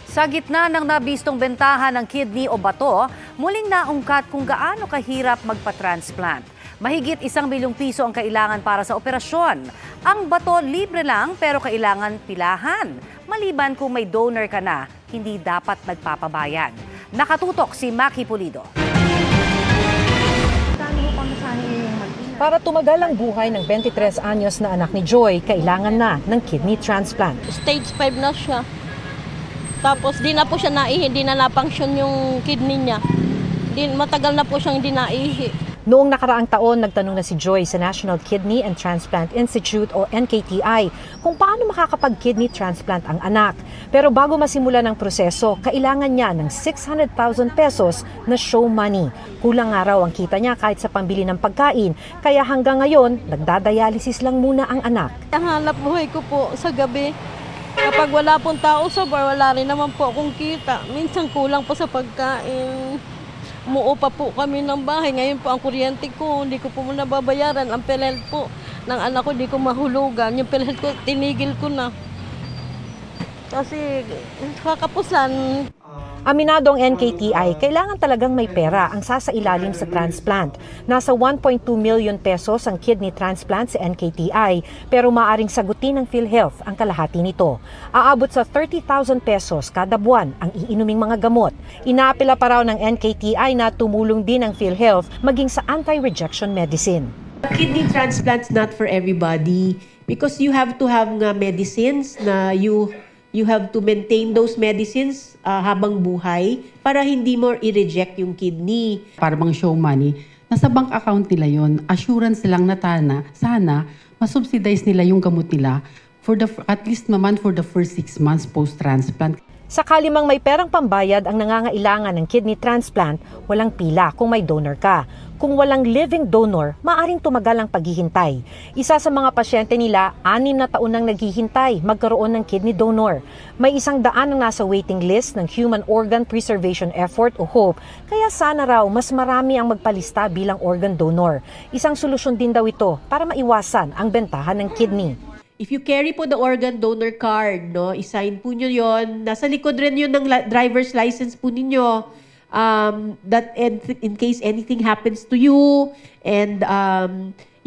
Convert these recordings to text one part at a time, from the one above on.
Sa gitna ng nabistong bentahan ng kidney o bato, muling naungkat kung gaano kahirap magpa-transplant. Mahigit 1 milyong piso ang kailangan para sa operasyon. Ang bato libre lang pero kailangan pilahan. Maliban kung may donor ka na, hindi dapat magpapabayad. Nakatutok si Maki Pulido. Para tumagal ang buhay ng 23 anyos na anak ni Joy, kailangan na ng kidney transplant. Stage 5 na siya. Tapos di na po siya naihi, di na na-function yung kidney niya. Matagal na po siyang di naihi. Noong nakaraang taon, nagtanong na si Joy sa National Kidney and Transplant Institute o NKTI kung paano makakapag-kidney transplant ang anak. Pero bago masimula ng proseso, kailangan niya ng 600,000 pesos na show money. Kulang nga raw ang kita niya kahit sa pambili ng pagkain, kaya hanggang ngayon, nagdadialysis lang muna ang anak. Ang hanap buhay ko po sa gabi. Kapag wala pong tao sa bar, wala rin naman po akong kita. Minsan kulang po sa pagkain. Umuupa po kami ng bahay. Ngayon po ang kuryente ko, hindi ko po muna babayaran. Ang PhilHealth po ng anak ko, hindi ko mahulugan. Yung PhilHealth ko, tinigil ko na. Kasi kakapusan. Aminado ang NKTI, kailangan talagang may pera ang sasailalim sa transplant. Nasa 1.2 million pesos ang kidney transplant sa NKTI, pero maaring sagutin ng PhilHealth ang kalahati nito. Aabot sa 30,000 pesos kada buwan ang iinuming mga gamot. Inaapela pa raw ng NKTI na tumulong din ang PhilHealth maging sa anti-rejection medicine. Kidney transplant's not for everybody because you have to have medicines na you have to maintain those medicines habang buhay para hindi mo i-reject yung kidney. Para bang show money, nasa bank account nila yon. Assurance lang na sana masubsidize nila yung gamot nila for at least naman for the first 6 months post-transplant. Sakali mang may perang pambayad ang nangangailangan ng kidney transplant, walang pila kung may donor ka. Kung walang living donor, maaring tumagal ang paghihintay. Isa sa mga pasyente nila, 6 na taon nang naghihintay magkaroon ng kidney donor. May 100 ang nasa waiting list ng Human Organ Preservation Effort o HOPE, kaya sana raw mas marami ang magpalista bilang organ donor. Isang solusyon din daw ito para maiwasan ang bentahan ng kidney. If you carry po the organ donor card, no, isign po nyo yon. Nasa likod rin yun ng driver's license po ninyo. That in case anything happens to you and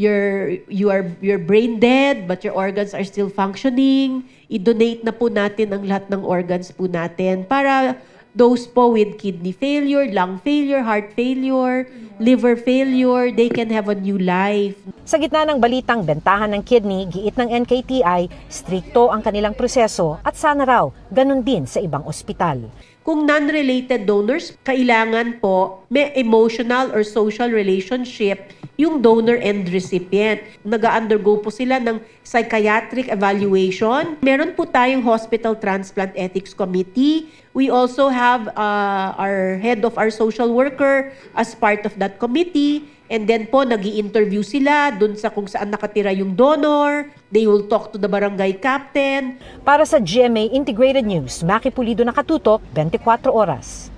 you're brain dead but your organs are still functioning, i-donate na po natin ang lahat ng organs po natin para those po with kidney failure, lung failure, heart failure, liver failure, they can have a new life. Sa gitna ng balitang bentahan ng kidney, giit ng NKTI, strikto ang kanilang proseso at sana raw ganun din sa ibang ospital. Kung non-related donors, kailangan po may emotional or social relationship yung donor and recipient. Nag-undergo po sila ng psychiatric evaluation. Meron po tayong Hospital Transplant Ethics Committee. We also have our head of our social worker as part of that committee. And then po, nag-i-interview sila dun sa kung saan nakatira yung donor. They will talk to the barangay captain. Para sa GMA Integrated News, Maki Pulido, nakatutok, 24 oras.